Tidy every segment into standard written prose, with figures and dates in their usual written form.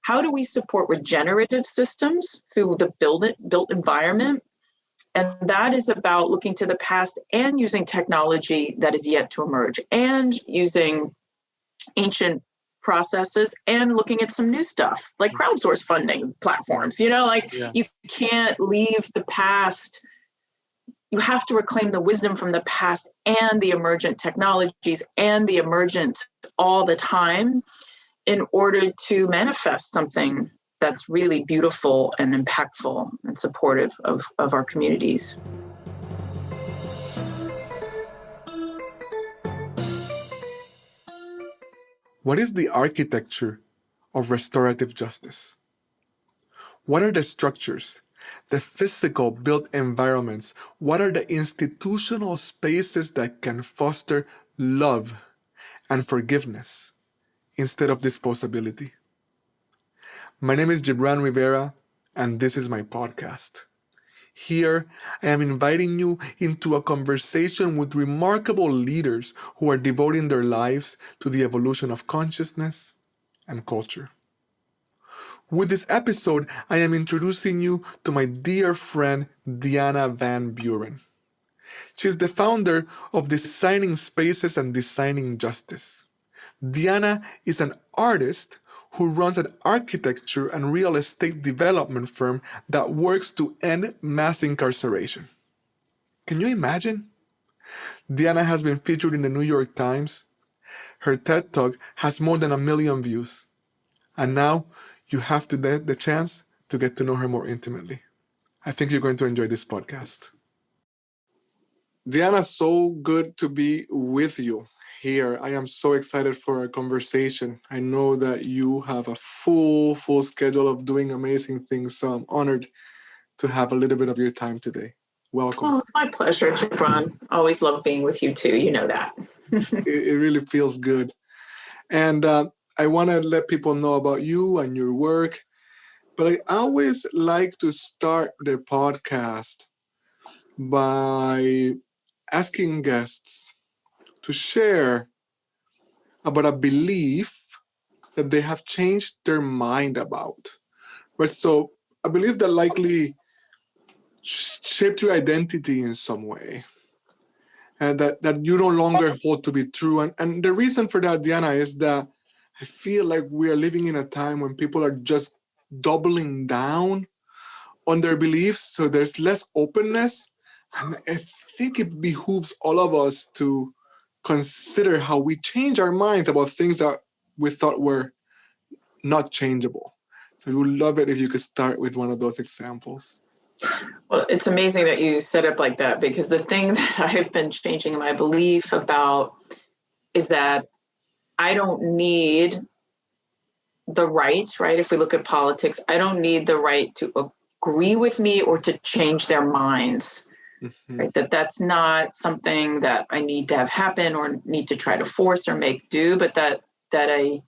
how do we support regenerative systems through the built environment? And that is about looking to the past and using technology that is yet to emerge, and using ancient processes and looking at some new stuff like crowdsource funding platforms. You can't leave the past. You have to reclaim the wisdom from the past and the emergent technologies and the emergent all the time in order to manifest something that's really beautiful and impactful and supportive of our communities. What is the architecture of restorative justice? What are the structures, the physical built environments? What are the institutional spaces that can foster love and forgiveness instead of disposability? My name is Gibran Rivera, and this is my podcast. Here, I am inviting you into a conversation with remarkable leaders who are devoting their lives to the evolution of consciousness and culture. With this episode, I am introducing you to my dear friend, Deanna Van Buren. She's the founder of Designing Spaces and Designing Justice. Deanna is an artist who runs an architecture and real estate development firm that works to end mass incarceration. Can you imagine? Deanna has been featured in the New York Times. Her TED Talk has more than 1 million views. And now you have the chance to get to know her more intimately. I think you're going to enjoy this podcast. Deanna, so good to be with you here. I am so excited for our conversation. I know that you have a full schedule of doing amazing things, so I'm honored to have a little bit of your time today. Welcome. Oh, my pleasure, Gibran. Always love being with you too. You know that. It really feels good. And I want to let people know about you and your work, but I always like to start the podcast by asking guests to share about a belief that they have changed their mind about. Right? So a belief that likely shaped your identity in some way, and that you no longer hold to be true. And the reason for that, Deanna, is that I feel like we are living in a time when people are just doubling down on their beliefs, so there's less openness. And I think it behooves all of us to consider how we change our minds about things that we thought were not changeable. So we would love it if you could start with one of those examples. Well, it's amazing that you set up like that, because the thing that I've been changing my belief about is that I don't need the right? If we look at politics, I don't need the right to agree with me or to change their minds. Mm-hmm. Right? That's not something that I need to have happen or need to try to force or make do, but that I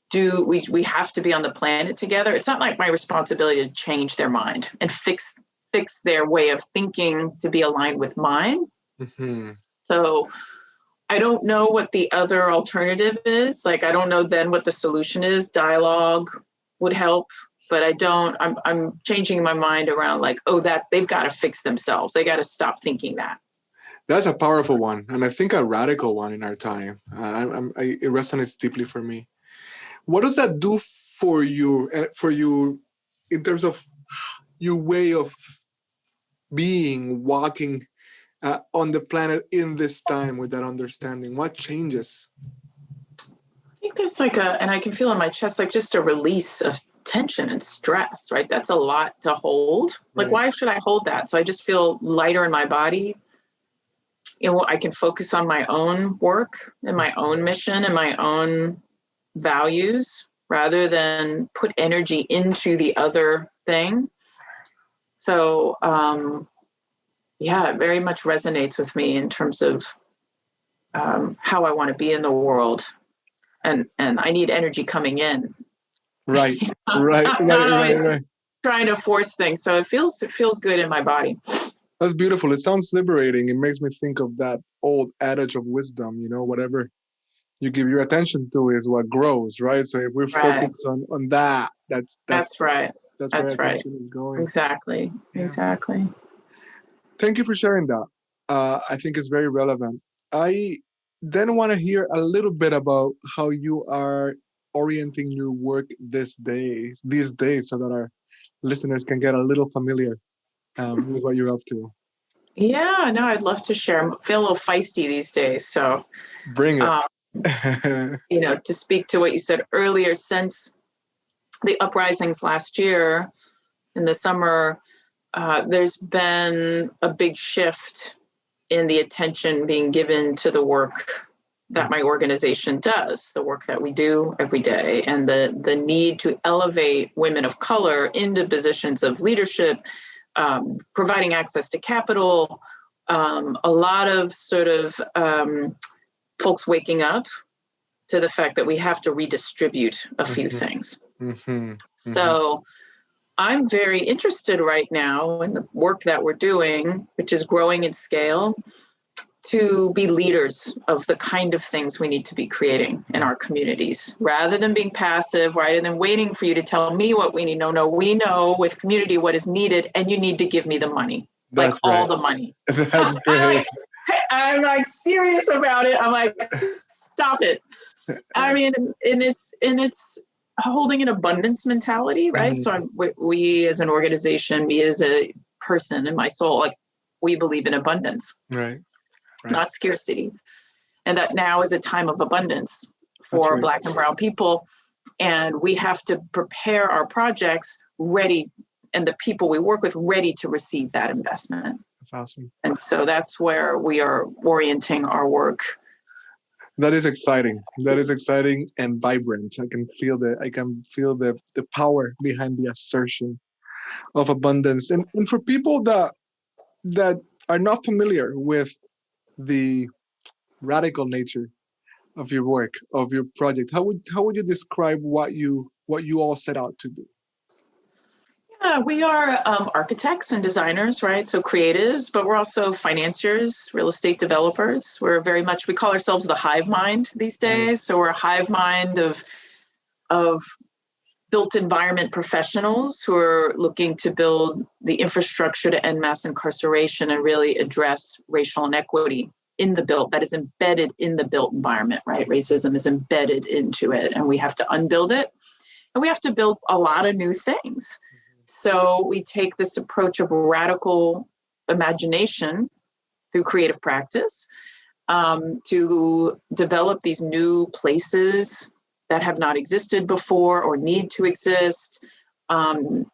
do. We have to be on the planet together. It's not like my responsibility to change their mind and fix their way of thinking to be aligned with mine. Mm-hmm. So I don't know what the other alternative is. I don't know then what the solution is. Dialogue would help, but I'm changing my mind around that they've got to fix themselves. They got to stop thinking that. That's a powerful one, and I think a radical one in our time. It resonates deeply for me. What does that do for you in terms of your way of being, walking on the planet in this time with that understanding? What changes? I think there's and I can feel in my chest, just a release of tension and stress, right? That's a lot to hold. Right. Why should I hold that? So I just feel lighter in my body. I can focus on my own work and my own mission and my own values rather than put energy into the other thing. So, it very much resonates with me in terms of how I want to be in the world. And I need energy coming in. Right, right. I'm not always trying to force things. So it feels good in my body. That's beautiful. It sounds liberating. It makes me think of that old adage of wisdom, whatever you give your attention to is what grows, right? So if we're Right. focused on that, That's right. that's where That's right. attention is going. Exactly. Yeah. Exactly. Thank you for sharing that. I think it's very relevant. I then want to hear a little bit about how you are orienting your work these days, so that our listeners can get a little familiar with what you're up to. Yeah, no, I'd love to share. I feel a little feisty these days. So, Bring it. um, to speak to what you said earlier, since the uprisings last year in the summer, there's been a big shift in the attention being given to the work that my organization does, the work that we do every day, and the need to elevate women of color into positions of leadership, providing access to capital, a lot of sort of folks waking up to the fact that we have to redistribute a few things. So I'm very interested right now in the work that we're doing, which is growing in scale, to be leaders of the kind of things we need to be creating in our communities, rather than being passive, rather than waiting for you to tell me what we need. No, we know with community what is needed, and you need to give me the money, That's all the money. That's great. I'm like serious about it. I'm like, stop it. I mean, and it's holding an abundance mentality, right? So we as an organization, me as a person in my soul, like we believe in abundance. Right. Not scarcity. And that now is a time of abundance for Black and brown people. And we have to prepare our projects ready, and the people we work with ready to receive that investment. That's awesome. And so that's where we are orienting our work. That is exciting. That is exciting and vibrant. I can feel the power behind the assertion of abundance. And for people that are not familiar with the radical nature of your work, of your project, how would you describe what you all set out to do? Yeah, we are architects and designers, right? So creatives, but we're also financiers, real estate developers. We're very much, we call ourselves the Hive Mind these days. So we're a hive mind of built environment professionals who are looking to build the infrastructure to end mass incarceration and really address racial inequity in the built, that is embedded in the built environment, right? Racism is embedded into it, and we have to unbuild it. And we have to build a lot of new things. So we take this approach of radical imagination through creative practice to develop these new places that have not existed before or need to exist,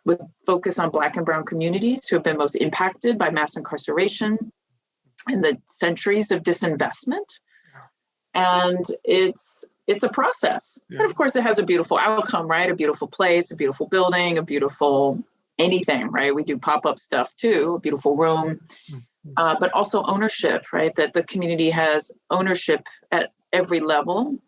with focus on Black and brown communities who have been most impacted by mass incarceration and the centuries of disinvestment. And it's a process. But of course, it has a beautiful outcome, right? A beautiful place, a beautiful building, a beautiful anything, right? We do pop-up stuff too, a beautiful room, but also ownership, right? That the community has ownership at every level.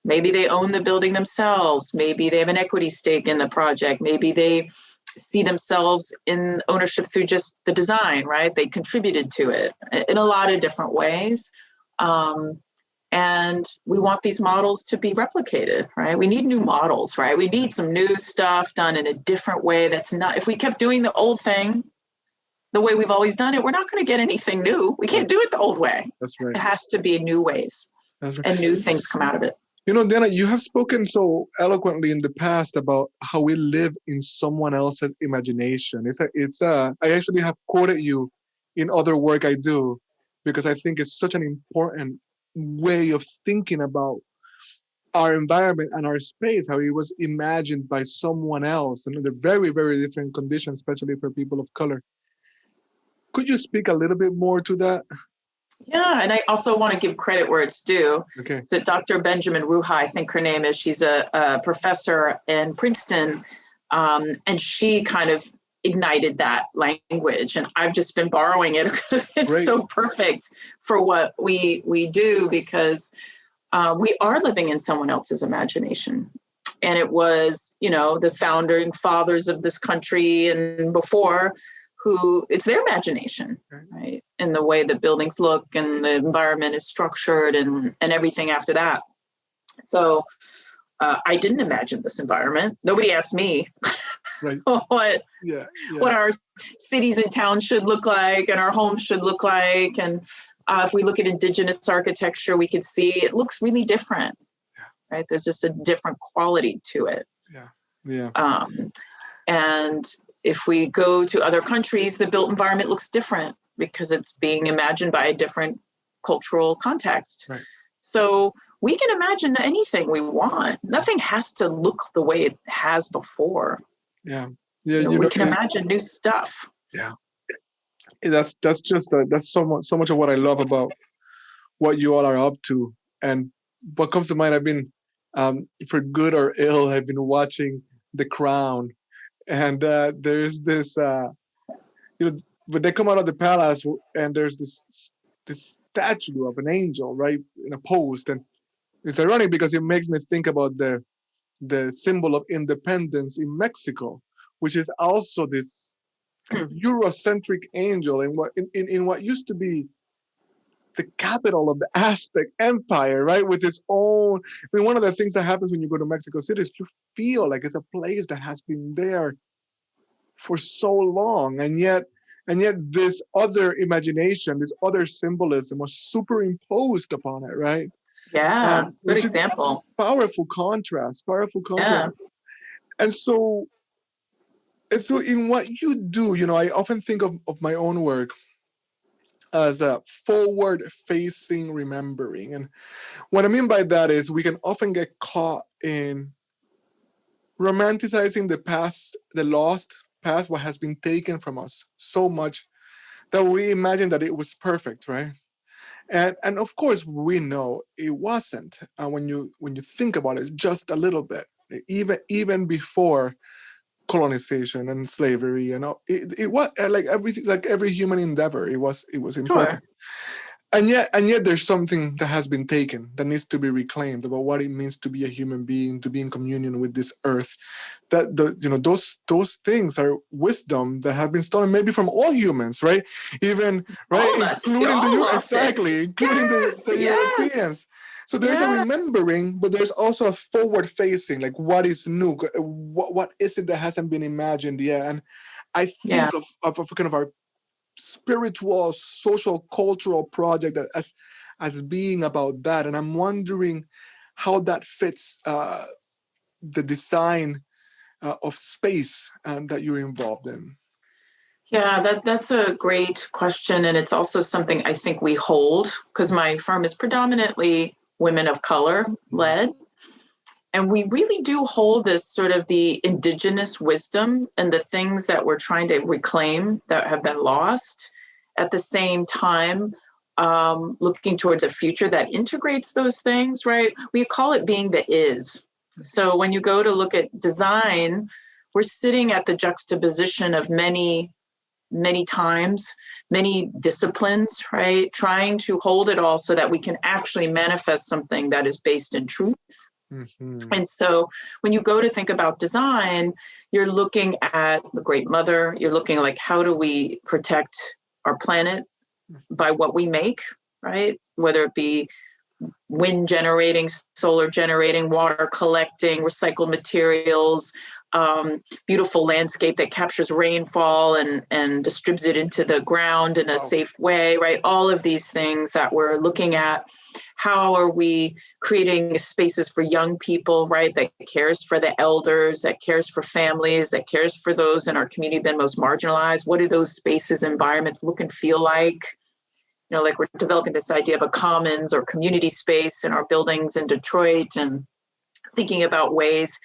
Maybe they own the building themselves. Maybe they have an equity stake in the project. Maybe they see themselves in ownership through just the design, right? They contributed to it in a lot of different ways. And we want these models to be replicated, right? We need new models, right? We need some new stuff done in a different way. That's not, if we kept doing the old thing the way we've always done it, we're not going to get anything new. We can't do it the old way. That's right. It has to be new ways. That's right. And new things come out of it. You know, Deanna, you have spoken so eloquently in the past about how we live in someone else's imagination. I actually have quoted you in other work I do, because I think it's such an important way of thinking about our environment and our space, how it was imagined by someone else and under very, very different conditions, especially for people of color. Could you speak a little bit more to that? Yeah, and I also want to give credit where it's due. Okay. To Dr. Benjamin Ruha, I think her name is. She's a professor in Princeton, and she kind of ignited that language. And I've just been borrowing it because it's so perfect for what we do, because we are living in someone else's imagination. And it was, the founding fathers of this country and before, who it's their imagination, right? And the way the buildings look and the environment is structured and everything after that. So I didn't imagine this environment. Nobody asked me Right. what Yeah. what our cities and towns should look like and our homes should look like. And if we look at indigenous architecture, we could see it looks really different, right? There's just a different quality to it. Yeah. And if we go to other countries, the built environment looks different because it's being imagined by a different cultural context. Right. So we can imagine anything we want. Nothing has to look the way it has before. Yeah. We can imagine new stuff. Yeah. That's just that's so much of what I love about what you all are up to. And what comes to mind, I've been, for good or ill, I've been watching The Crown, and there's this, when they come out of the palace, and there's this statue of an angel, right, in a post, and it's ironic because it makes me think about the symbol of independence in Mexico, which is also this kind of Eurocentric angel in what used to be the capital of the Aztec Empire, right? With its own, I mean, one of the things that happens when you go to Mexico City is you feel like it's a place that has been there for so long, and yet this other imagination, this other symbolism was superimposed upon it, right? Yeah, good which example. Is powerful contrast. Yeah. And so in what you do, I often think of my own work as a forward-facing remembering. And what I mean by that is we can often get caught in romanticizing the past, the lost past, what has been taken from us so much that we imagine that it was perfect, right? And of course we know it wasn't. When you think about it just a little bit, even before colonization and slavery, it was like everything, like every human endeavor, it was imperfect. Sure. And yet there's something that has been taken that needs to be reclaimed about what it means to be a human being, to be in communion with this earth. That those things are wisdom that have been stolen maybe from all humans, right? Even right, including including the Europeans. So there's a remembering, but there's also a forward facing, like what is new, what is it that hasn't been imagined yet? And I think of kind of our spiritual, social, cultural project that as being about that. And I'm wondering how that fits the design of space that you're involved in. Yeah, that's a great question. And it's also something I think we hold, because my firm is predominantly women of color led. And we really do hold this sort of the indigenous wisdom and the things that we're trying to reclaim that have been lost. At the same time, looking towards a future that integrates those things, right? We call it being the is. So when you go to look at design, we're sitting at the juxtaposition of many times, many disciplines, right? Trying to hold it all so that we can actually manifest something that is based in truth. Mm-hmm. And so when you go to think about design, you're looking at the Great Mother, you're looking like, how do we protect our planet by what we make, right? Whether it be wind generating, solar generating, water collecting, recycled materials, beautiful landscape that captures rainfall and distributes it into the ground in a safe way, right? All of these things that we're looking at. How are we creating spaces for young people, right? That cares for the elders, that cares for families, that cares for those in our community been most marginalized? What do those spaces, environments look and feel like? Like we're developing this idea of a commons or community space in our buildings in Detroit, and thinking about ways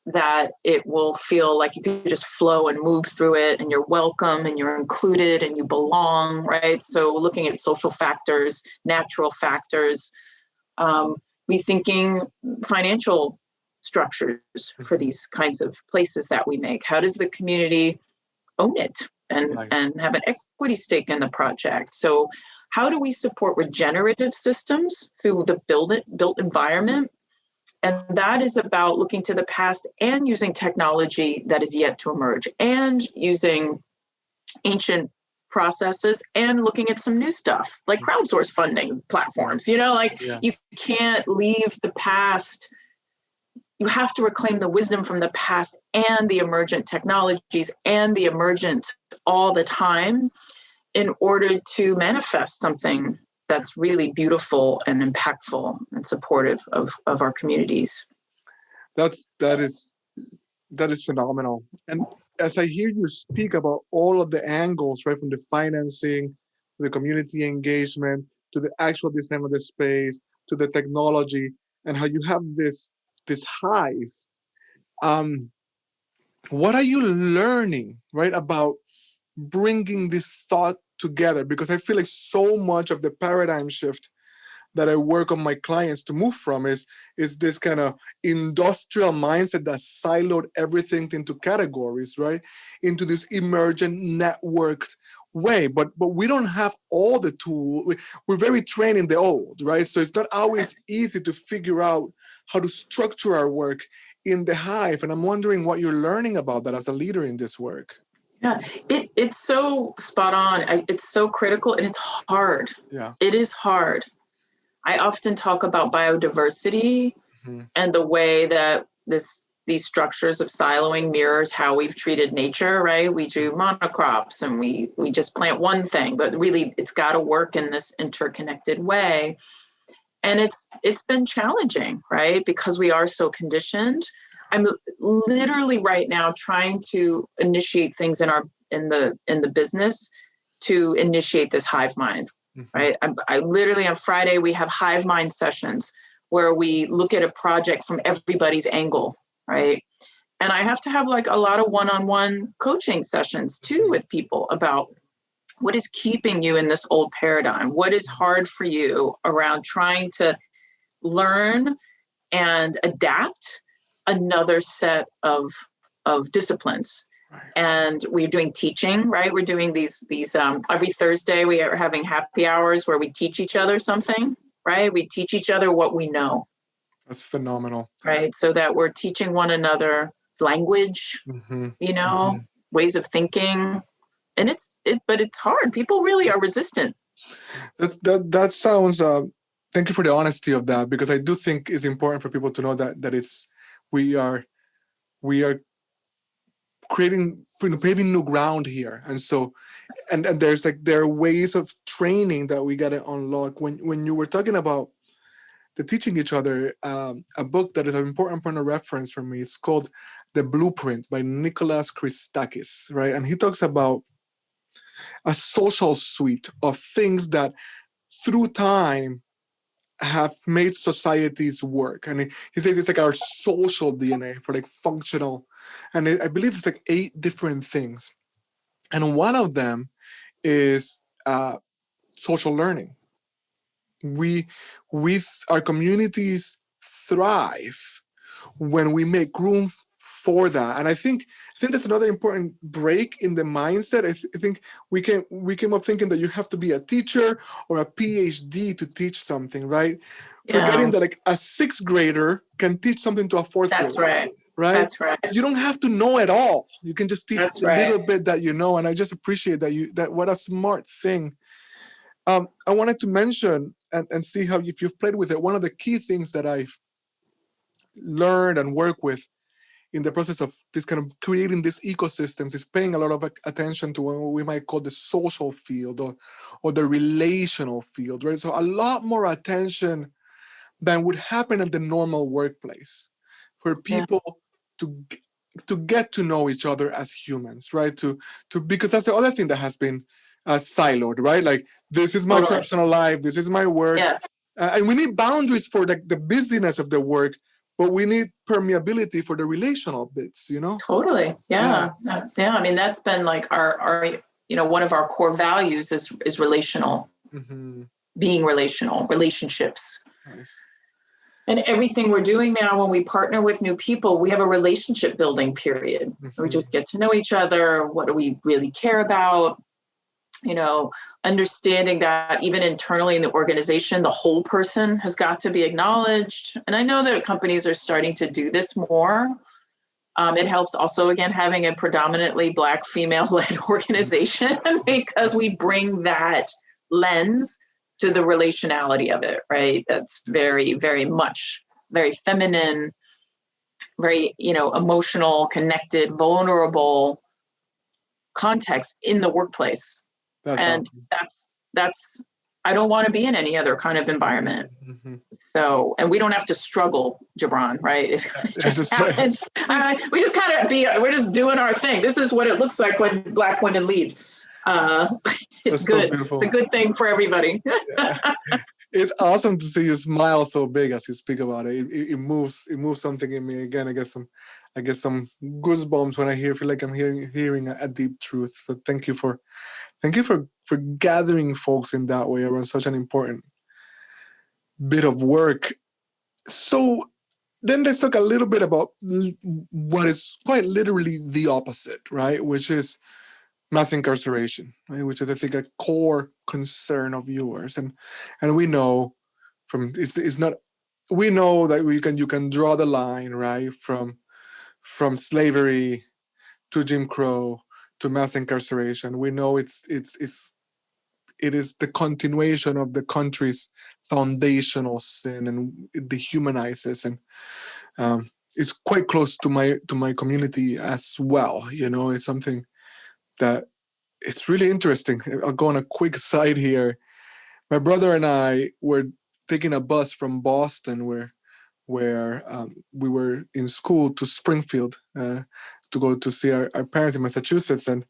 that it will feel like you can just flow and move through it, and you're welcome and you're included and you belong, right? So looking at social factors, natural factors, rethinking financial structures for these kinds of places that we make. How does the community own it and have an equity stake in the project? So how do we support regenerative systems through the built environment? And that is about looking to the past and using technology that is yet to emerge, and using ancient processes and looking at some new stuff like crowdsource funding platforms. You can't leave the past. You have to reclaim the wisdom from the past and the emergent technologies and the emergent all the time in order to manifest something that's really beautiful and impactful and supportive of our communities. That is phenomenal. And as I hear you speak about all of the angles, right, from the financing, the community engagement, to the actual design of the space, to the technology, and how you have this hive, what are you learning, right, about bringing this thought together? Because I feel like so much of the paradigm shift that I work on my clients to move from is this kind of industrial mindset that siloed everything into categories, right? Into this emergent networked way. But we don't have all the tools. We're very trained in the old, right? So it's not always easy to figure out how to structure our work in the hive. And I'm wondering what you're learning about that as a leader in this work. Yeah, it's so spot on. It's so critical and it's hard. Yeah. It is hard. I often talk about biodiversity and the way that these structures of siloing mirrors how we've treated nature, right? We do monocrops and we just plant one thing, but really it's got to work in this interconnected way. And it's been challenging, right? Because we are so conditioned. I'm literally right now trying to initiate things in the business to initiate this hive mind. Right. I literally on Friday, we have Hive Mind sessions where we look at a project from everybody's angle. Right. And I have to have like a lot of one-on-one coaching sessions too with people about what is keeping you in this old paradigm? What is hard for you around trying to learn and adapt another set of disciplines? Right. And we're doing teaching, right? We're doing these every Thursday we are having happy hours where we teach each other something, right? We teach each other what we know. That's phenomenal. Right. So that we're teaching one another language, ways of thinking. And but it's hard. People really are resistant. That sounds, thank you for the honesty of that, because I do think it's important for people to know that we are paving new ground here. And so, and there are ways of training that we got to unlock. When you were talking about the teaching each other, a book that is an important point of reference for me is called The Blueprint by Nicholas Christakis, right? And he talks about a social suite of things that through time have made societies work. And he says it's like our social DNA for like functional. And I believe it's like 8 different things. And one of them is social learning. Our communities thrive when we make room for that. And I think that's another important break in the mindset. I think we came up thinking that you have to be a teacher or a PhD to teach something, right? Yeah. Forgetting that like a 6th grader can teach something to a 4th grader. That's right. Right? That's right. So you don't have to know it all. You can just teach a little bit that you know. And I just appreciate that what a smart thing. I wanted to mention and see how, if you've played with it, one of the key things that I've learned and worked with in the process of this kind of creating these ecosystems is paying a lot of attention to what we might call the social field or the relational field, right? So a lot more attention than would happen at the normal workplace for people to get to know each other as humans, right? To because that's the other thing that has been siloed, right? Like, this is my personal life, this is my work. Yes. And we need boundaries for the busyness of the work, but we need permeability for the relational bits, Totally. Yeah. I mean, that's been like our one of our core values is relational, being relational, relationships. Nice. And everything we're doing now, when we partner with new people, we have a relationship building period. We just get to know each other. What do we really care about? Understanding that even internally in the organization, the whole person has got to be acknowledged. And I know that companies are starting to do this more, It helps also, again, having a predominantly Black female-led organization because we bring that lens to the relationality of it, right? That's very, very much, very feminine, very, emotional, connected, vulnerable context in the workplace. That's And awesome. that's I don't want to be in any other kind of environment. Mm-hmm. So, and we don't have to struggle, Gibran, right? If it just happens, we just kind of we're just doing our thing. This is what it looks like when Black women lead. It's good. So it's a good thing for everybody. Yeah. It's awesome to see you smile so big as you speak about it. It moves something in me. Again, I get some goosebumps when I feel like I'm hearing a deep truth. So thank you for gathering folks in that way around such an important bit of work. So then let's talk a little bit about what is quite literally the opposite, right? Which is mass incarceration, right? Which is, I think, a core concern of yours. And we know we know that you can draw the line, right, from slavery to Jim Crow to mass incarceration. We know it is the continuation of the country's foundational sin, and it dehumanizes, and it's quite close to my community as well. It's something that it's really interesting. I'll go on a quick side here. My brother and I were taking a bus from Boston, where we were in school, to Springfield to go to see our parents in Massachusetts, and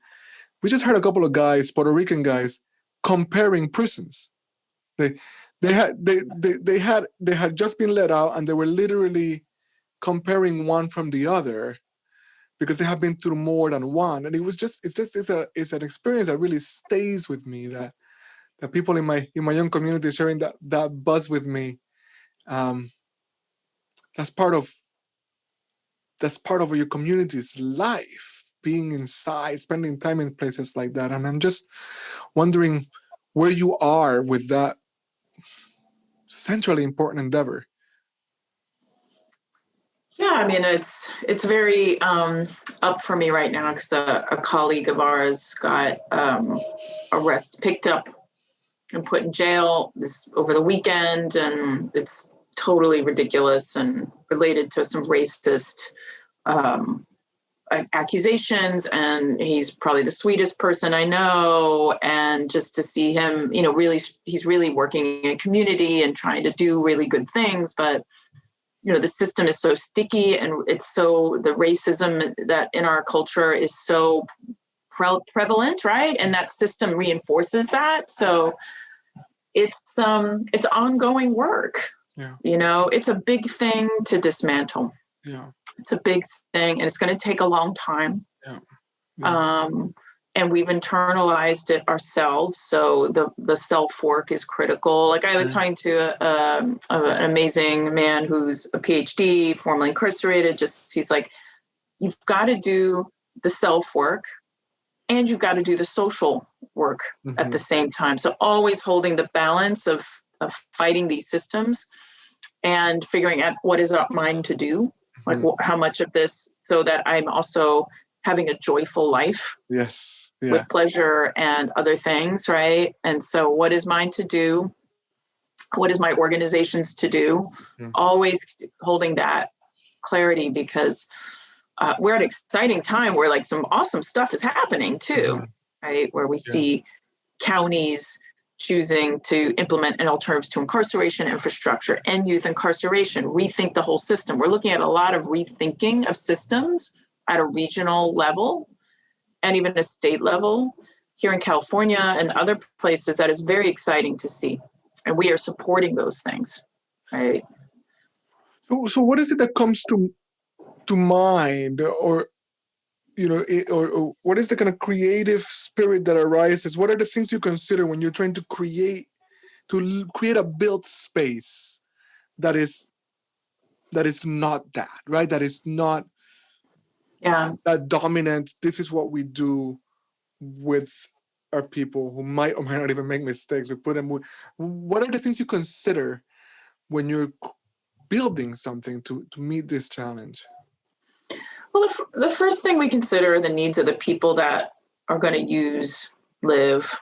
we just heard a couple of guys, Puerto Rican guys, comparing prisons. They had just been let out, and they were literally comparing one from the other because they have been through more than one. And it's an experience that really stays with me, that people in my young community sharing that buzz with me. That's part of your community's life, being inside, spending time in places like that. And I'm just wondering where you are with that centrally important endeavor. Yeah, I mean, it's very up for me right now because a colleague of ours got picked up and put in jail over the weekend, and it's totally ridiculous and related to some racist accusations. And he's probably the sweetest person I know. And just to see him, he's really working in a community and trying to do really good things, but the system is so sticky, and the racism that in our culture is so prevalent, right? And that system reinforces that. So it's ongoing work. Yeah. It's a big thing to dismantle. Yeah. It's a big thing, and it's going to take a long time. Yeah. Yeah. And we've internalized it ourselves. So the self-work is critical. Like I was talking to an amazing man who's a PhD, formerly incarcerated. He's like, you've got to do the self-work and you've got to do the social work at the same time. So always holding the balance of fighting these systems and figuring out what is mine to do, like how much of this, so that I'm also having a joyful life. Yes. Yeah. With pleasure and other things, right? And so what is mine to do? What is my organization's to do? Always holding that clarity, because we're at an exciting time where like some awesome stuff is happening too, right? Where we see counties choosing to implement an alternative to incarceration infrastructure and youth incarceration, rethink the whole system. We're looking at a lot of rethinking of systems at a regional level and even a state level here in California and other places. That is very exciting to see. And we are supporting those things, right? So what is it that comes to mind, or or what is the kind of creative spirit that arises? What are the things you consider when you're trying to create a built space that is not that, right? That is not that dominant. This is what we do with our people who might or might not even make mistakes. We put them. What are the things you consider when you're building something to meet this challenge? Well, the first thing we consider are the needs of the people that are going to use, live,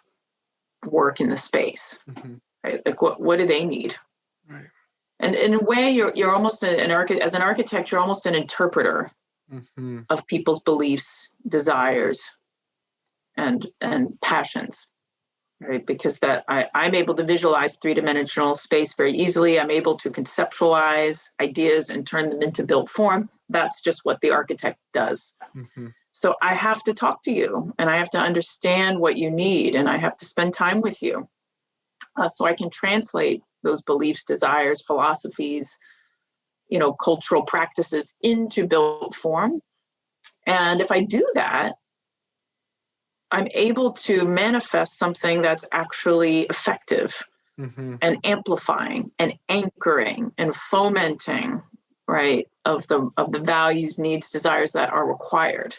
work in the space. Mm-hmm. Right? Like what do they need? Right. And in a way, you're almost as an architect, you're almost an interpreter Mm-hmm. of people's beliefs, desires, and passions. Right? Because I'm able to visualize three-dimensional space very easily. I'm able to conceptualize ideas and turn them into built form. That's just what the architect does. Mm-hmm. So I have to talk to you, and I have to understand what you need, and I have to spend time with you, so I can translate those beliefs, desires, philosophies, cultural practices into built form. And if I do that, I'm able to manifest something that's actually effective Mm-hmm. and amplifying and anchoring and fomenting, right, of the values, needs, desires that are required.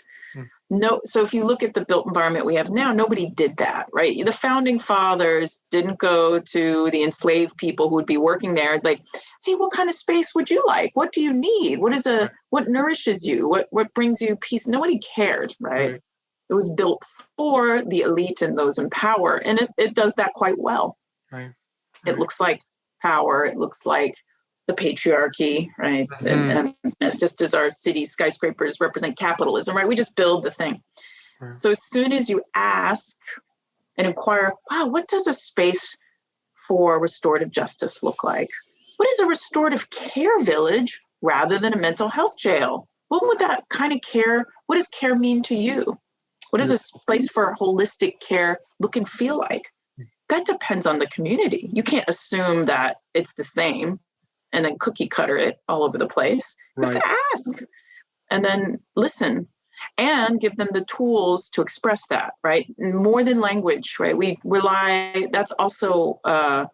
No, so if you look at the built environment we have now, nobody did that, right? The founding fathers didn't go to the enslaved people who would be working there like, hey, what kind of space would you like? What do you need? What nourishes you? What brings you peace? Nobody cared, right? It was built for the elite and those in power, and it does that quite well. Right. It looks like power. It looks like the patriarchy, right? Mm-hmm. And just as our city skyscrapers represent capitalism, right? We just build the thing. Right. So as soon as you ask and inquire, wow, what does a space for restorative justice look like? What is a restorative care village rather than a mental health jail? What would that kind of care, what does care mean to you? What does a place for holistic care look and feel like? That depends on the community. You can't assume that it's the same and then cookie cutter it all over the place. You have to ask and then listen and give them the tools to express that, right? More than language, right? We rely, that's also a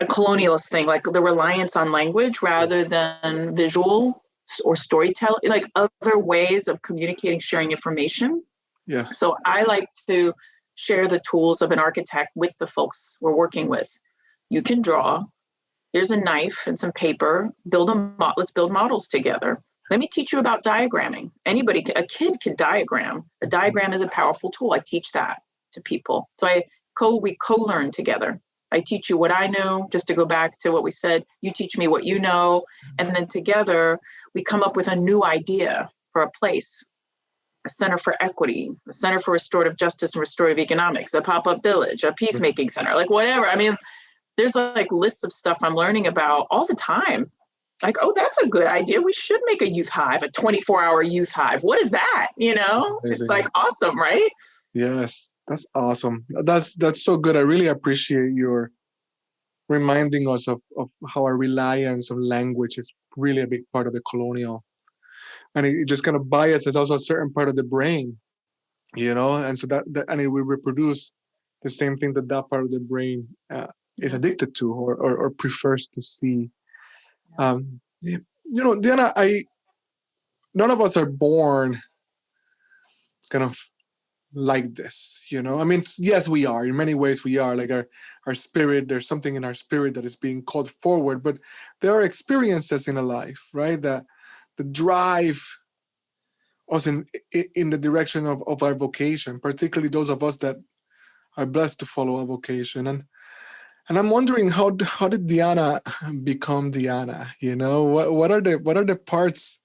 colonialist thing, like the reliance on language rather than visual or storytelling, like other ways of communicating, sharing information. Yes. So I like to share the tools of an architect with the folks we're working with. You can draw. Here's a knife and some paper. Let's build models together. Let me teach you about diagramming. A kid can diagram. A diagram is a powerful tool. I teach that to people. So we co-learn together. I teach you what I know, just to go back to what we said. You teach me what you know. And then together we come up with a new idea for a place. A center for equity, a center for restorative justice and restorative economics, a pop-up village, a peacemaking center, like whatever. I mean, there's like lists of stuff I'm learning about all the time. Like, oh, that's a good idea. We should make a youth hive, a 24-hour youth hive. What is that? Amazing. It's like awesome, right? Yes, that's awesome. That's so good. I really appreciate your reminding us of how our reliance on language is really a big part of the colonial. And it just kind of biases also a certain part of the brain, and so that and it will reproduce the same thing that part of the brain is addicted to or prefers to see. Deanna, none of us are born kind of like this, I mean, yes, we are. In many ways, we are. Like our spirit, there's something in our spirit that is being called forward, but there are experiences in a life, right? That drive us in the direction of our vocation, particularly those of us that are blessed to follow a vocation. And I'm wondering how did Deanna become Deanna? What are the parts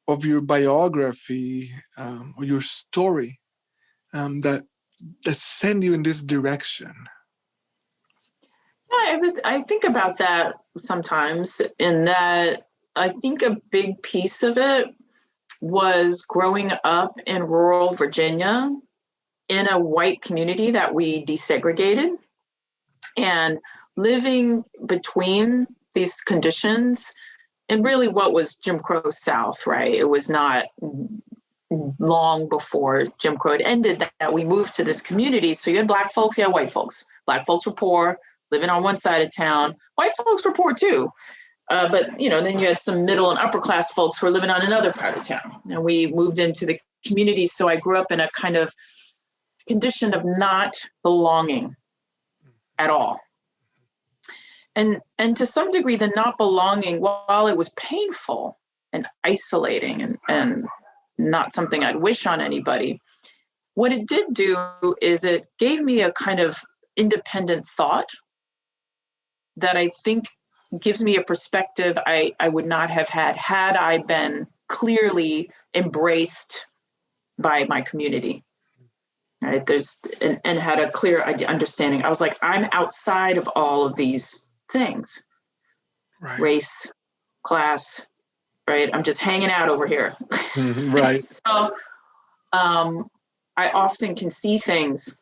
of your biography or your story that send you in this direction? Yeah, I think about that sometimes, in that I think a big piece of it was growing up in rural Virginia in a white community that we desegregated, and living between these conditions and really what was Jim Crow South, right? It was not long before Jim Crow had ended that we moved to this community. So you had Black folks, you had white folks. Black folks were poor, living on one side of town. White folks were poor too. But then you had some middle and upper class folks who were living on another part of town. And we moved into the community. So I grew up in a kind of condition of not belonging at all. And to some degree, the not belonging, while it was painful, and isolating and not something I'd wish on anybody. What it did do is it gave me a kind of independent thought that I think gives me a perspective I would not have had I been clearly embraced by my community. Right? And had a clear understanding. I was like, I'm outside of all of these things. Right. Race, class, right? I'm just hanging out over here. Right. So I often can see things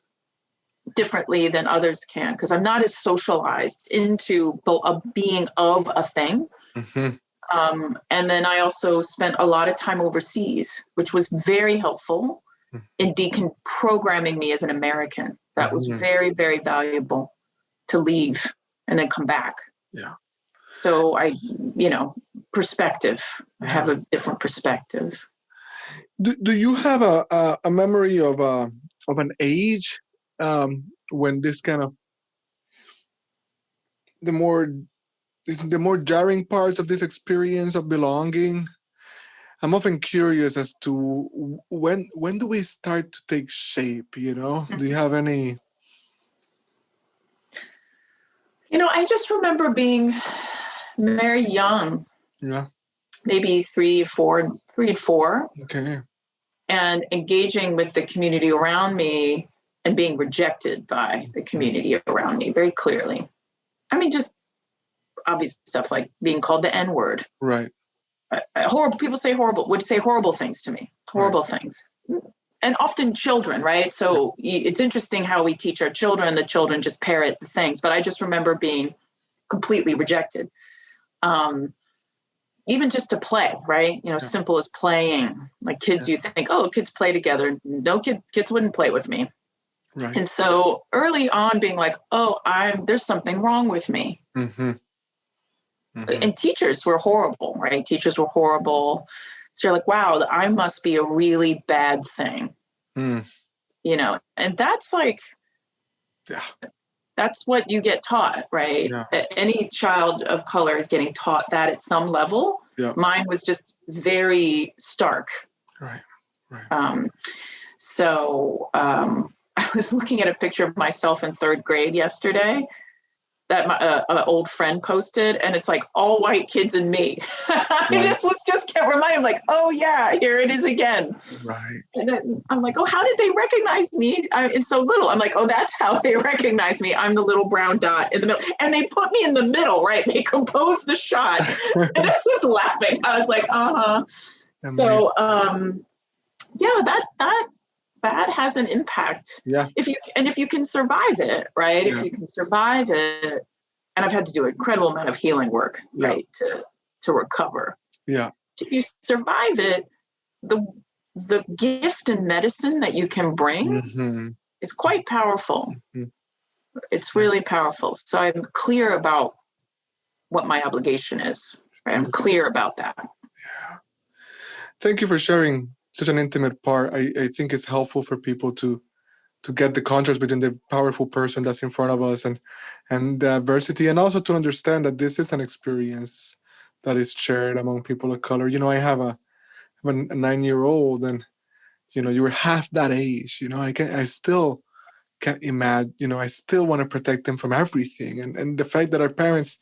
differently than others can because I'm not as socialized into being of a thing. And then I also spent a lot of time overseas, which was very helpful in deprogramming me as an American. That was very, very valuable to leave and then come back. Yeah. So perspective. I have a different perspective. Do you have a memory of an age when this kind of the more jarring parts of this experience of belonging? I'm often curious as to when do we start to take shape, Do you have any? I just remember being very young. Yeah. Maybe 3 or 4. Okay. And engaging with the community around me and being rejected by the community around me very clearly. I mean, just obvious stuff like being called the N-word. Right. Horrible. People would say horrible things to me. Horrible things. And often children, right? So it's interesting how we teach our children. The children just parrot the things. But I just remember being completely rejected. Even just to play, right? Simple as playing. Like kids, you think, oh, kids play together. No, kids wouldn't play with me. Right. And so early on being like, oh, there's something wrong with me. And teachers were horrible, right? Teachers were horrible. So you're like, wow, I must be a really bad thing. And that's like, that's what you get taught, right? Yeah. Any child of color is getting taught that at some level. Yeah. Mine was just very stark. Right. So I was looking at a picture of myself in 3rd grade yesterday that my old friend posted, and it's like all white kids and me. I just kept reminding, like, oh yeah, here it is again. Right. And then I'm like, oh, how did they recognize me? I'm so little. I'm like, oh, that's how they recognize me. I'm the little brown dot in the middle, and they put me in the middle, right? They composed the shot, and I was just laughing. I was like, So, that has an impact. Yeah. If you can survive it, right? Yeah. If you can survive it, and I've had to do an incredible amount of healing work, right, to recover. Yeah. If you survive it, the gift and medicine that you can bring is quite powerful. It's really powerful. So I'm clear about what my obligation is. Right? I'm clear about that. Yeah. Thank you for sharing such an intimate part. I think it's helpful for people to get the contrast between the powerful person that's in front of us and the adversity, and also to understand that this is an experience that is shared among people of color. I have a 9-year-old, and you were half that age. I still can't imagine. I still want to protect them from everything, and the fact that our parents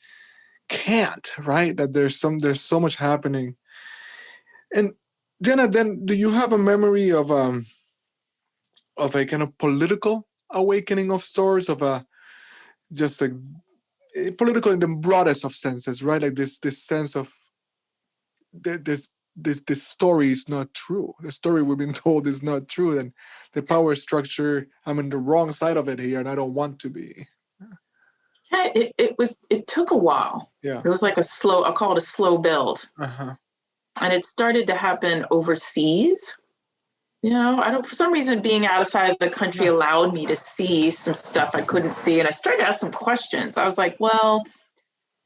can't, right? That there's so much happening. And Deanna, then do you have a memory of a kind of political awakening of sorts, of just like political in the broadest of senses, right? Like this sense of this story is not true. The story we've been told is not true, and the power structure, I'm in the wrong side of it here, and I don't want to be. Yeah, it took a while. Yeah, it was like I'll call it a slow build. And it started to happen overseas. For some reason, being outside of the country allowed me to see some stuff I couldn't see. And I started to ask some questions. I was like, well,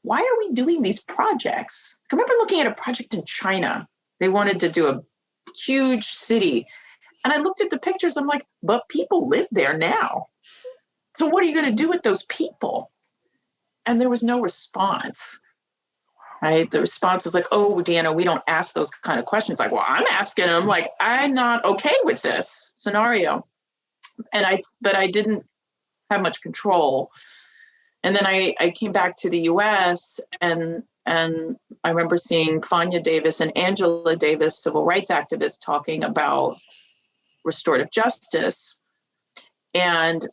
why are we doing these projects? I remember looking at a project in China. They wanted to do a huge city. And I looked at the pictures. I'm like, but people live there now. So what are you going to do with those people? And there was no response. right? The response was like, oh, Deanna, we don't ask those kind of questions. Like, well, I'm asking them, like, I'm not okay with this scenario. But I didn't have much control. And then I came back to the US and I remember seeing Fania Davis and Angela Davis, civil rights activists, talking about restorative justice. And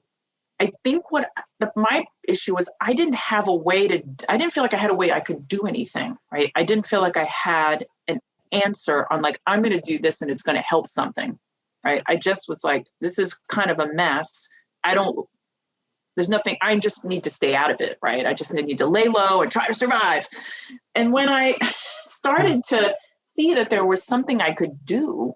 I think my issue was I didn't feel like I had a way I could do anything, right? I didn't feel like I had an answer on like, I'm going to do this and it's going to help something, right? I just was like, this is kind of a mess. There's nothing, I just need to stay out of it, right? I just need to lay low and try to survive. And when I started to see that there was something I could do,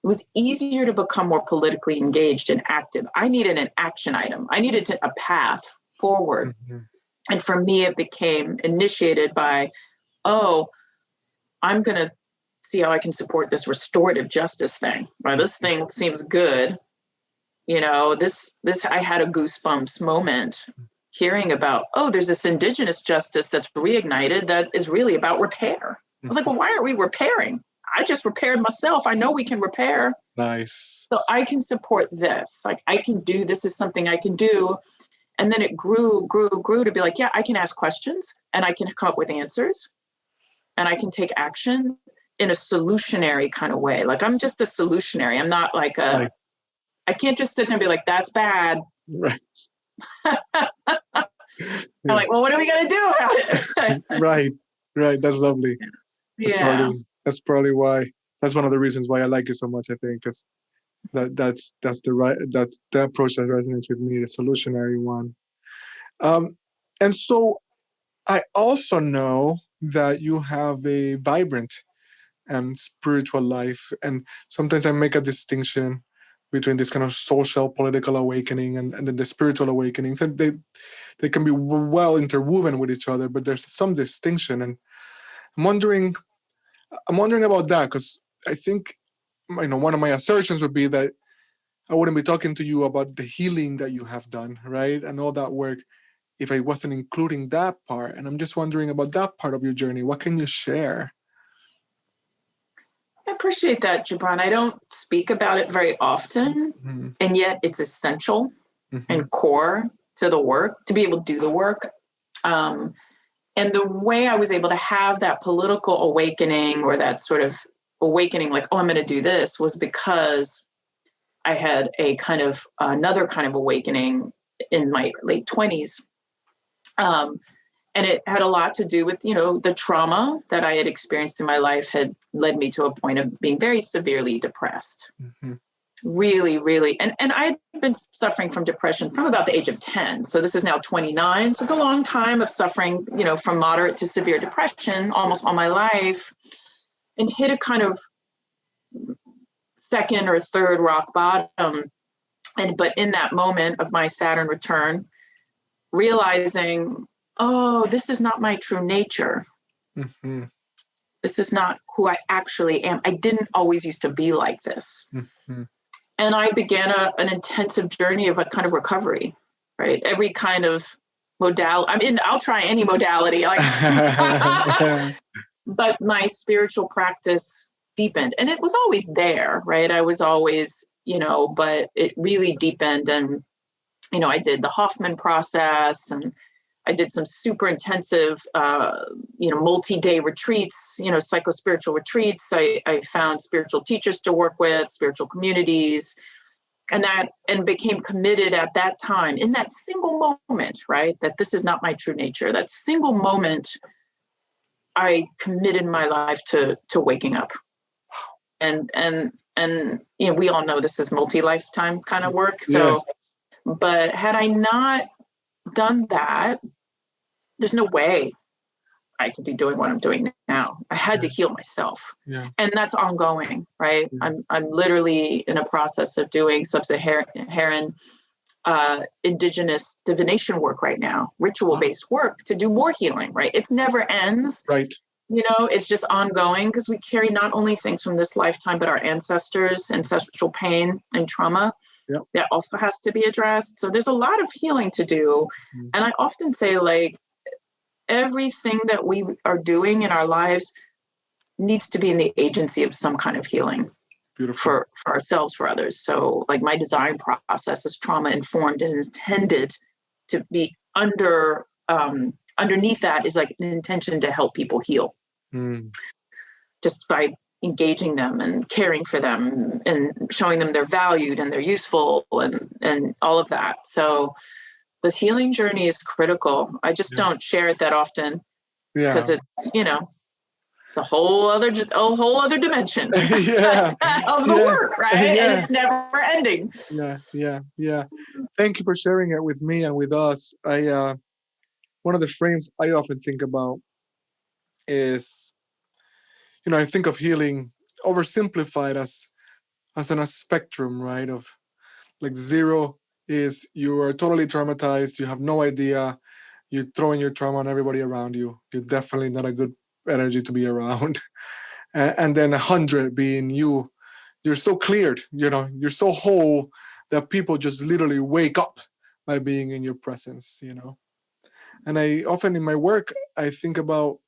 it was easier to become more politically engaged and active. I needed an action item. I needed a path forward. Mm-hmm. And for me, it became initiated by, oh, I'm going to see how I can support this restorative justice thing. Right? This thing seems good. You know, this I had a goosebumps moment hearing about, oh, there's this indigenous justice that's reignited that is really about repair. I was like, well, why aren't we repairing? I just repaired myself. I know we can repair. Nice. So I can support this. Like I can do, this is something I can do. And then it grew to be like, yeah, I can ask questions and I can come up with answers and I can take action in a solutionary kind of way. Like I'm just a solutionary. I'm not like I can't just sit there and be like, that's bad. Right. I'm like, well, what are we going to do about it? Right. That's lovely. Yeah. That's probably why. That's one of the reasons why I like it so much. I think because that's the approach that resonates with me, the solutionary one. And so I also know that you have a vibrant and spiritual life, and sometimes I make a distinction between this kind of social political awakening and then the spiritual awakenings, and they can be well interwoven with each other, but there's some distinction. And I'm wondering about that, because I think, one of my assertions would be that I wouldn't be talking to you about the healing that you have done, right, and all that work, if I wasn't including that part. And I'm just wondering about that part of your journey. What can you share? I appreciate that, Gibran. I don't speak about it very often, mm-hmm. and yet it's essential mm-hmm. and core to the work, to be able to do the work. And the way I was able to have that political awakening, or that sort of awakening, like, oh, I'm going to do this, was because I had another kind of awakening in my late 20s. And it had a lot to do with, the trauma that I had experienced in my life had led me to a point of being very severely depressed. Mm-hmm. Really, really. And I had been suffering from depression from about the age of 10. So this is now 29. So it's a long time of suffering, from moderate to severe depression almost all my life, and hit a kind of second or third rock bottom. But in that moment of my Saturn return, realizing, oh, this is not my true nature. Mm-hmm. This is not who I actually am. I didn't always used to be like this. Mm-hmm. And I began an intensive journey of a kind of recovery, right? Every kind of modality. I'll try any modality, but my spiritual practice deepened, and it was always there, right? I was always, but it really deepened. And, I did the Hoffman process, and I did some super intensive, multi-day retreats, psycho-spiritual retreats. I found spiritual teachers to work with, spiritual communities, and became committed at that time, in that single moment, right? That this is not my true nature. That single moment, I committed my life to waking up. And we all know this is multi-lifetime kind of work. So, yes. But had I not done that, there's no way I could be doing what I'm doing now. I had to heal myself. Yeah. And that's ongoing, right? Yeah. I'm literally in a process of doing sub-Saharan indigenous divination work right now, ritual-based work to do more healing, right? It's never ends. Right. It's just ongoing, because we carry not only things from this lifetime, but our ancestors, ancestral pain and trauma. Yep. That also has to be addressed. So there's a lot of healing to do. Mm-hmm. And I often say, everything that we are doing in our lives needs to be in the agency of some kind of healing. Beautiful. For ourselves, for others. So like my design process is trauma informed and is intended to be underneath that is like an intention to help people heal. Just by engaging them and caring for them and showing them they're valued and they're useful and all of that. So the healing journey is critical. I just don't share it that often because it's, the whole other dimension of the work, right? And it's never ending. Yeah. Thank you for sharing it with me and with us. One of the frames I often think about is, I think of healing oversimplified as in a spectrum, right? Of like 0 is you are totally traumatized, you have no idea, you're throwing your trauma on everybody around you. You're definitely not a good energy to be around. And then 100 being you're so cleared, you're so whole that people just literally wake up by being in your presence, And I often in my work, I think about,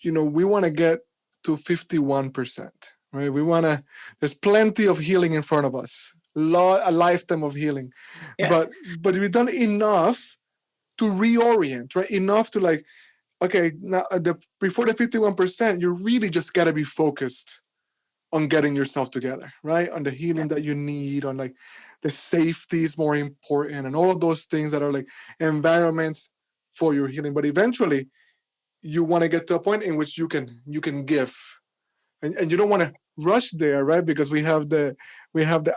we want to get to 51%, right? There's plenty of healing in front of us, a lifetime of healing. Yeah. But we've done enough to reorient, right? Enough to like, okay, now before the 51%, you really just got to be focused on getting yourself together, right? On the healing that you need, on like the safety is more important, and all of those things that are like environments for your healing. But eventually, you want to get to a point in which you can give, and you don't want to rush there, right? Because we have the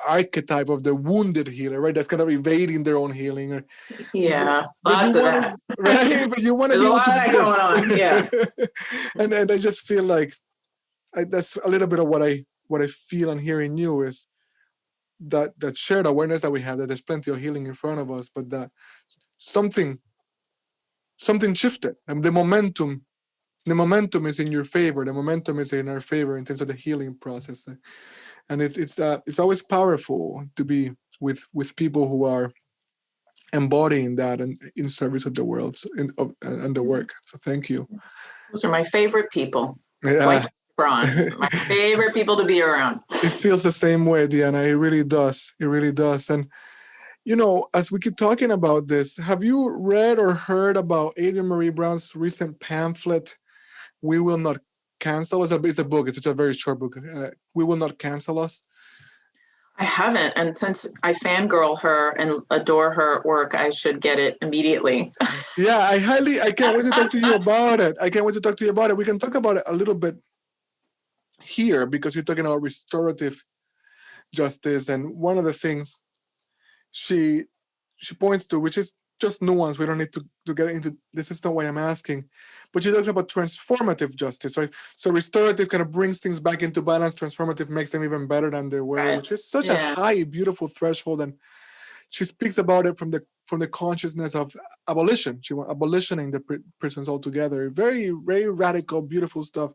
archetype of the wounded healer, right? That's kind of evading their own healing. Lots of that. Right? But you want to be able to that going on, yeah. and I just feel like that's a little bit of what I feel and hear in you is that shared awareness that we have, that there's plenty of healing in front of us, but that something shifted, and the momentum is in your favor. The momentum is in our favor in terms of the healing process, and it's always powerful to be with people who are embodying that and in service of the world and the work. So thank you. Those are my favorite people. Yeah. Like Gibran, my favorite people to be around. It feels the same way, Deanna. It really does. It really does. And as we keep talking about this, have you read or heard about Adrienne Marie Brown's recent pamphlet, We Will Not Cancel Us? It's a book. It's such a very short book. We Will Not Cancel Us. I haven't. And since I fangirl her and adore her work, I should get it immediately. Yeah, I can't wait to talk to you about it. We can talk about it a little bit here because you're talking about restorative justice. And one of the things she points to, which is just nuance, we don't need to get into this, is not why I'm asking, but she talks about transformative justice, right? So restorative kind of brings things back into balance, transformative makes them even better than they were, right. Which is such a high, beautiful threshold. And she speaks about it from the consciousness of abolition. She wants abolitioning the prisons altogether. Very, very radical, beautiful stuff,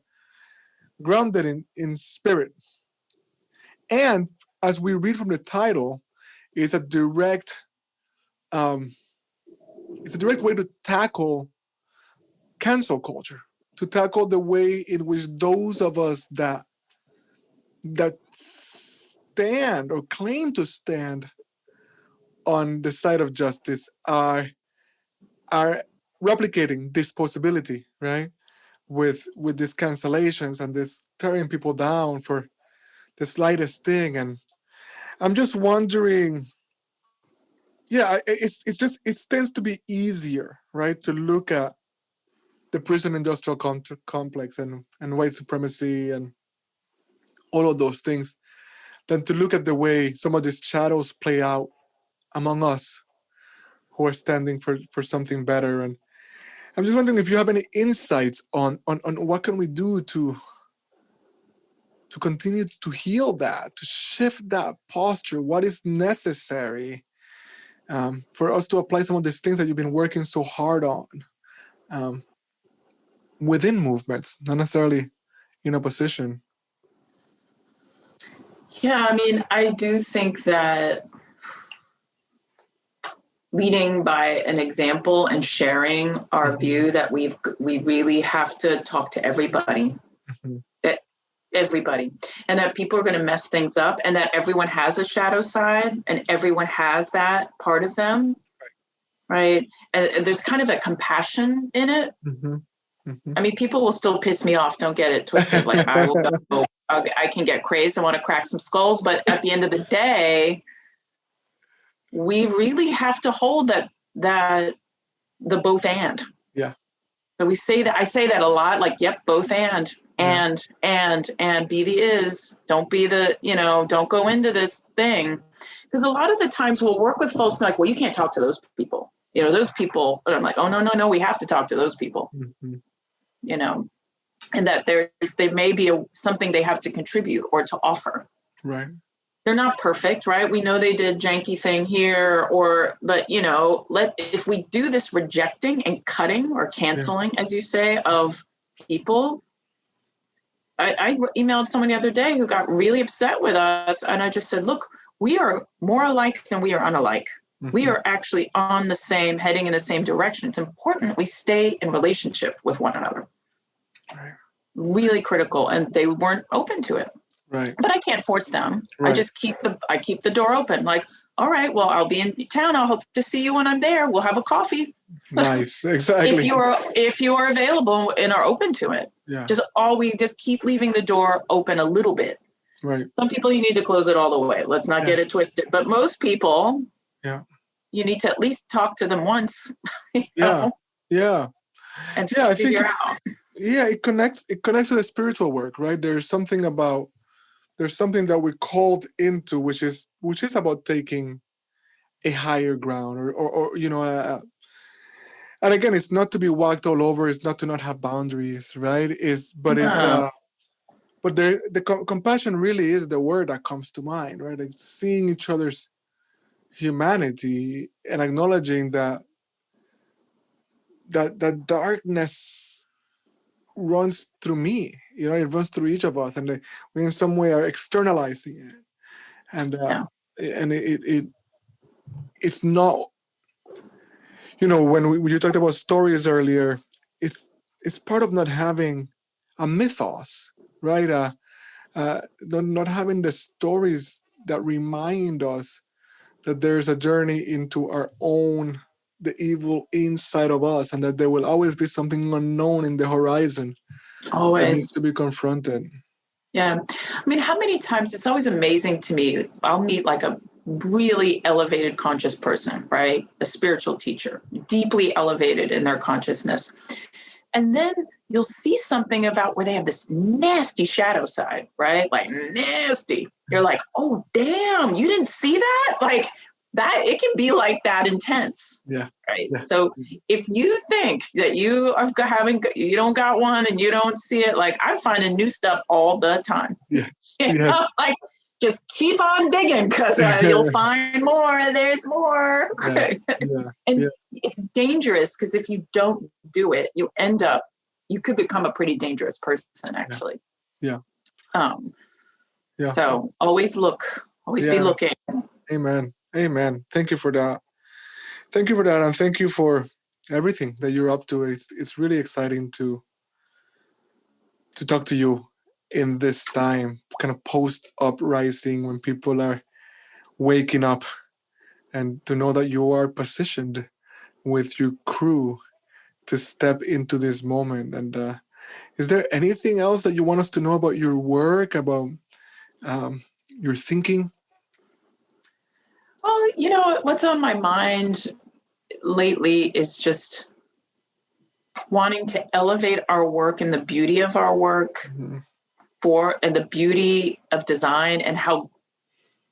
grounded in spirit. And as we read from the title, it's a direct way to tackle cancel culture, to tackle the way in which those of us that stand or claim to stand on the side of justice are replicating this possibility, right? With these cancellations and this tearing people down for the slightest thing. And I'm just wondering, it tends to be easier, right, to look at the prison industrial complex and white supremacy and all of those things than to look at the way some of these shadows play out among us who are standing for something better. And I'm just wondering if you have any insights on what can we do to continue to heal that, to shift that posture, what is necessary for us to apply some of these things that you've been working so hard on within movements, not necessarily in opposition. Yeah, I mean, I do think that leading by an example and sharing our view that we really have to talk to everybody, everybody, and that people are going to mess things up, and that everyone has a shadow side and everyone has that part of them, right? And there's kind of a compassion in it. I mean, people will still piss me off. Don't get it twisted. Like I will go, I can get crazed. I want to crack some skulls, but at the end of the day, we really have to hold that the both and. Yeah. So we say that, I say that a lot, like, yep, both and be the is, don't be the, don't go into this thing. Because a lot of the times we'll work with folks like, well, you can't talk to those people, those people. But I'm like, oh, no, we have to talk to those people, and that there may be something they have to contribute or to offer. Right. They're not perfect, right? We know they did janky thing here, but if we do this rejecting and cutting or canceling, as you say, of people. I emailed someone the other day who got really upset with us, and I just said, look, we are more alike than we are unalike. We are actually heading in the same direction. It's important we stay in relationship with one another. Right. Really critical, and they weren't open to it. Right. But I can't force them. Right. I just keep the door open. Like, all right, well, I'll be in town. I'll hope to see you when I'm there. We'll have a coffee. Nice. Exactly. if you are available and are open to it. Yeah. We just keep leaving the door open a little bit. Right. Some people you need to close it all the way. Let's not get it twisted. But most people, you need to at least talk to them once. Yeah. And I think figure out. Yeah, it connects to the spiritual work, right? There's something that we're called into, which is about taking a higher ground, or and again, it's not to be walked all over. It's not to not have boundaries, right? But the compassion really is the word that comes to mind, right? Like seeing each other's humanity and acknowledging that darkness runs through me. It runs through each of us, and we in some way are externalizing it. And it's not. When you talked about stories earlier, it's part of not having a mythos, right? Not having the stories that remind us that there's a journey into our own, the evil inside of us, and that there will always be something unknown in the horizon that needs to be confronted. Yeah. I mean, how many times, it's always amazing to me, I'll meet like a really elevated conscious person, right? A spiritual teacher, deeply elevated in their consciousness. And then you'll see something about where they have this nasty shadow side, right? Like nasty. You're like, oh, damn, you didn't see that? Like that, it can be like that intense. Yeah. Right. Yeah. So if you think that you don't got one and you don't see it, like I'm finding new stuff all the time. Yeah. Like just keep on digging because you'll find more and there's more. And it's dangerous because if you don't do it, you could become a pretty dangerous person, actually. Yeah. So always be looking. Amen. Thank you for that. And thank you for everything that you're up to. It's really exciting to talk to you in this time, kind of post uprising, when people are waking up, and to know that you are positioned with your crew to step into this moment. And is there anything else that you want us to know about your work, about your thinking? Well, what's on my mind lately is just wanting to elevate our work and the beauty of our work, and the beauty of design, and how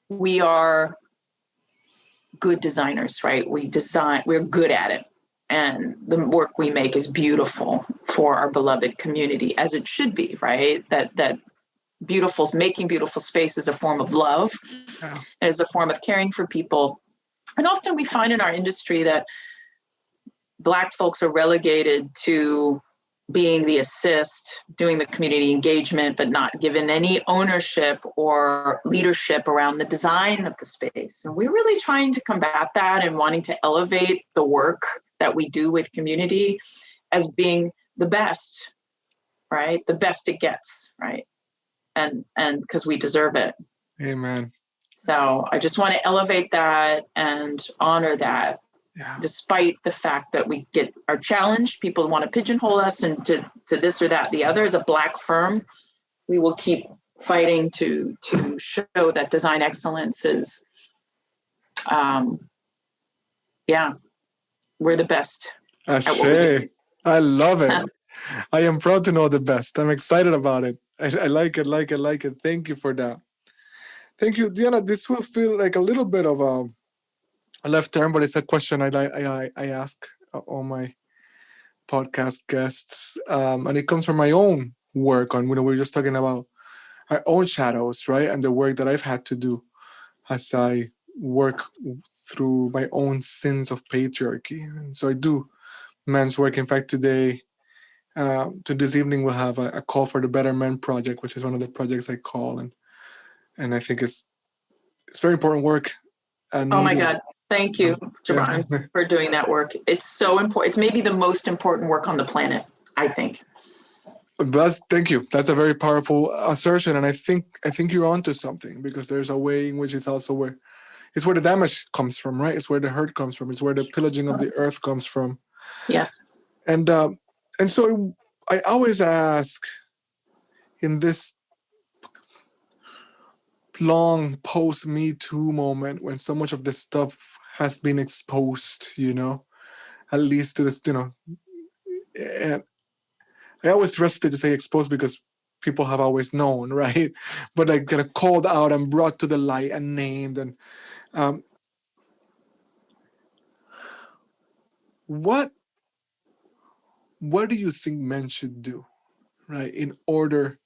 we are good designers, right? We're good at it. And the work we make is beautiful for our beloved community, as it should be, right? That making beautiful space is a form of love, and is a form of caring for people. And often we find in our industry that Black folks are relegated to being the assist, doing the community engagement, but not given any ownership or leadership around the design of the space. And we're really trying to combat that and wanting to elevate the work that we do with community as being the best, right? The best it gets, right? And because we deserve it. Amen. So I just want to elevate that and honor that. Yeah. Despite the fact that we are challenged, people want to pigeonhole us into this or that. The other is a Black firm. We will keep fighting to show that design excellence is, we're the best. Ashe. I love it. I am proud to know the best. I'm excited about it. I like it. Thank you for that. Thank you, Deanna. This will feel like a little bit of a left turn, but it's a question I ask all my podcast guests, and it comes from my own work on. We were just talking about our own shadows, right, and the work that I've had to do as I work through my own sins of patriarchy. And so I do men's work. In fact, today, to this evening, we'll have a call for the Better Men Project, which is one of the projects I call, and I think it's very important work. Oh my God. Thank you, Gibran, for doing that work. It's so important. It's maybe the most important work on the planet, I think. Thank you. That's a very powerful assertion, and I think you're onto something, because there's a way in which it's also where the damage comes from, right? It's where the hurt comes from. It's where the pillaging of the earth comes from. Yes. And so I always ask, in this long post Me Too moment, when so much of this stuff has been exposed, at least to this, and I always hesitate to say exposed because people have always known, right? But like kind of called out and brought to the light and named. And what do you think men should do, right, in order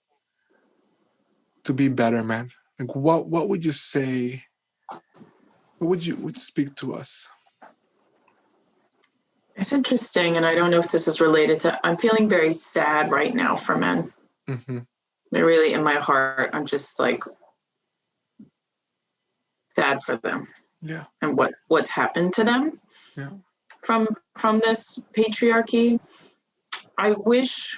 to be better men? Like what would you say? What would you speak to us? It's interesting, and I don't know if this is related to, I'm feeling very sad right now for men. Mm-hmm. They're really in my heart. I'm just like sad for them. Yeah. And what's happened to them. Yeah. From this patriarchy. I wish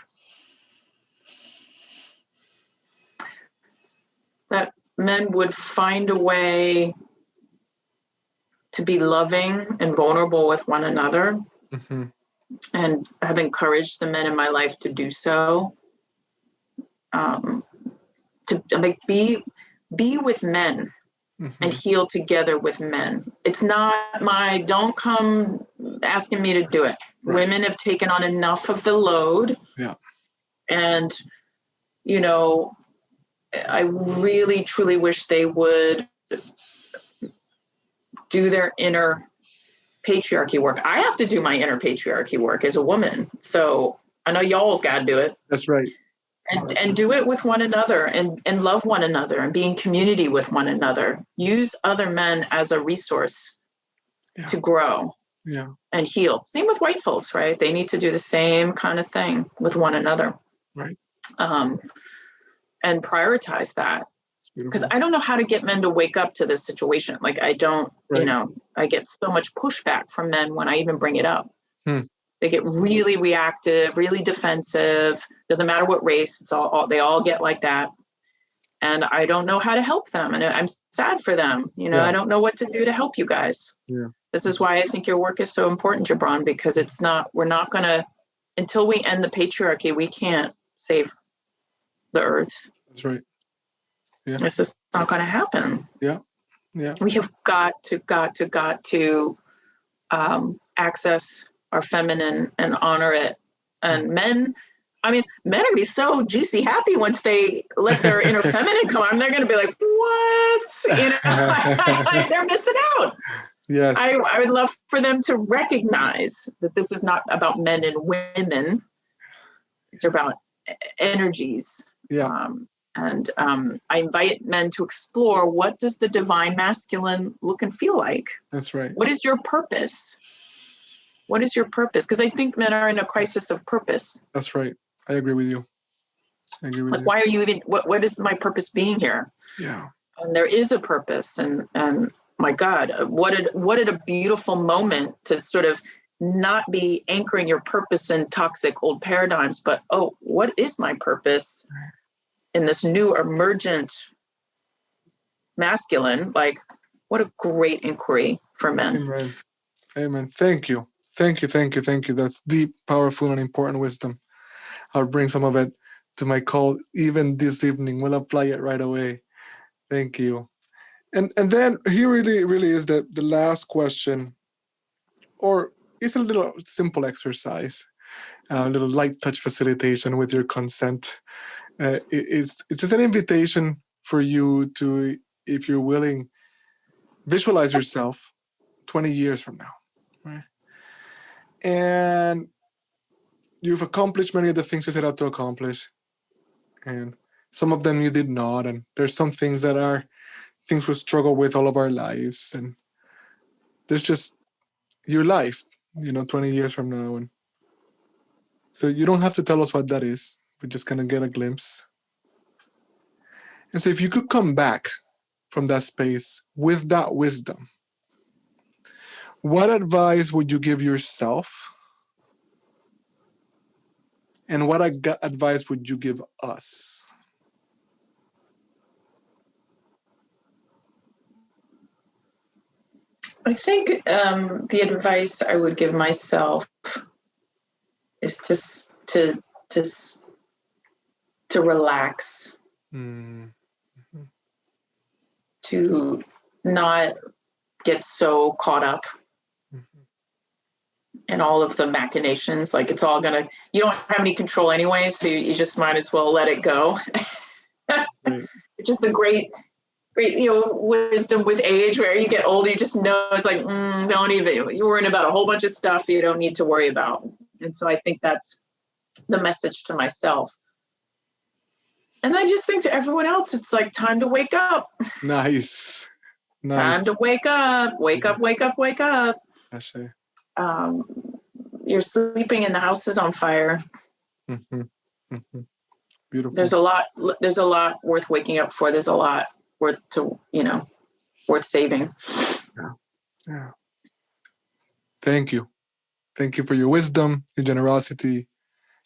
that men would find a way to be loving and vulnerable with one another. Mm-hmm. And have encouraged the men in my life to do so. To like be with men. Mm-hmm. And heal together with men. It's not don't come asking me to do it. Right. Women have taken on enough of the load. Yeah. And, I really, truly wish they would do their inner patriarchy work. I have to do my inner patriarchy work as a woman. So I know y'all's got to do it. That's right. And do it with one another and love one another and be in community with one another. Use other men as a resource to grow and heal. Same with white folks, right? They need to do the same kind of thing with one another. Right. And prioritize that. Because I don't know how to get men to wake up to this situation. Like I don't, I get so much pushback from men when I even bring it up. They get really reactive, really defensive. Doesn't matter what race, it's all they all get like that. And I don't know how to help them. And I'm sad for them. I don't know what to do to help you guys. Yeah. This is why I think your work is so important, Gibran, because we're not going to, until we end the patriarchy, we can't save the earth. That's right. Yeah. This is not going to happen. Yeah. Yeah. We have got to access our feminine and honor it. And men are going to be so juicy happy once they let their inner feminine come on. They're going to be like, what? They're missing out. Yes. I would love for them to recognize that this is not about men and women. It's about energies. Yeah. I invite men to explore, what does the divine masculine look and feel like? That's right. What is your purpose? What is your purpose? Because I think men are in a crisis of purpose. That's right. I agree with you. Like, why are you even, what is my purpose being here? Yeah. And there is a purpose. And my God, what a beautiful moment to sort of not be anchoring your purpose in toxic old paradigms, but, oh, what is my purpose in this new emergent masculine? Like, what a great inquiry for men. Amen. Amen. Thank you. Thank you. Thank you. Thank you. That's deep, powerful, and important wisdom. I'll bring some of it to my call even this evening. We'll apply it right away. Thank you. And then here really is the last question, or it's a little simple exercise, a little light touch facilitation with your consent. It's just an invitation for you to, if you're willing, visualize yourself 20 years from now, right? And you've accomplished many of the things you set out to accomplish, and some of them you did not. And there's some things that are things we struggle with all of our lives, and there's just your life, 20 years from now. And so you don't have to tell us what that is. We're just gonna get a glimpse. And so if you could come back from that space with that wisdom, what advice would you give yourself? And what advice would you give us? I think the advice I would give myself is to relax, to not get so caught up in all of the machinations. Like, it's all you don't have any control anyway, so you just might as well let it go. Right. Which is the great, wisdom with age, where you get older, you just know it's like, don't even, you're worrying about a whole bunch of stuff you don't need to worry about. And so I think that's the message to myself. And I just think to everyone else, it's like, time to wake up. Nice. Time to wake up. Wake up, wake up, wake up. I see. You're sleeping and the house is on fire. Mm-hmm. Mm-hmm. Beautiful. There's a lot worth waking up for. There's a lot worth saving. Yeah. Thank you. Thank you for your wisdom, your generosity,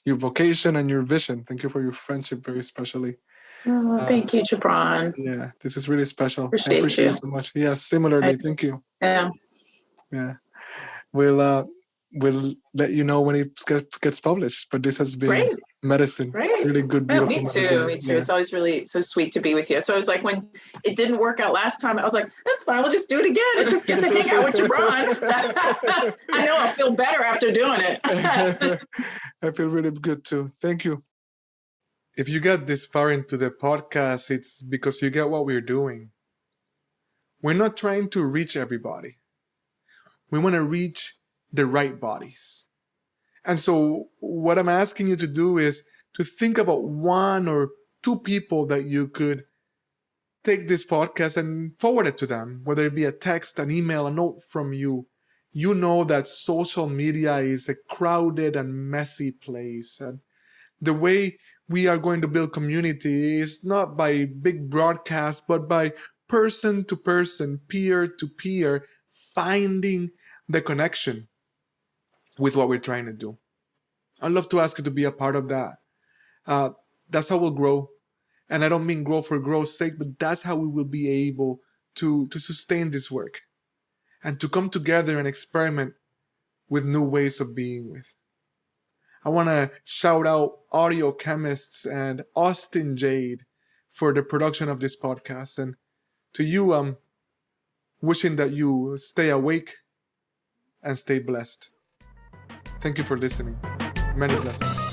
your vocation, and your vision. Thank you for your friendship, very especially. Thank you, Gibran. Yeah, this is really special. Appreciate I appreciate you. it so much. Yeah, similarly. Thank you. Yeah. Yeah. We'll let you know when it gets published. But this has been Great. medicine. Great. Really good, beautiful. Me too. Yeah. It's always really so sweet to be with you. So I was like, when it didn't work out last time, I was like, that's fine. We'll just do it again. It's just get to hang out with Gibran. I know I'll feel better after doing it. I feel really good too. Thank you. If you get this far into the podcast, it's because you get what we're doing. We're not trying to reach everybody. We want to reach the right bodies. And so what I'm asking you to do is to think about one or two people that you could take this podcast and forward it to them, whether it be a text, an email, a note from you. You know that social media is a crowded and messy place. And the way we are going to build community is not by big broadcasts, but by person to person, peer to peer, finding the connection with what we're trying to do. I'd love to ask you to be a part of that. That's how we'll grow. And I don't mean grow for growth's sake, but that's how we will be able to sustain this work and to come together and experiment with new ways of being with. I want to shout out Audio Chemists and Austin Jade for the production of this podcast. And to you, I'm wishing that you stay awake and stay blessed. Thank you for listening. Many blessings.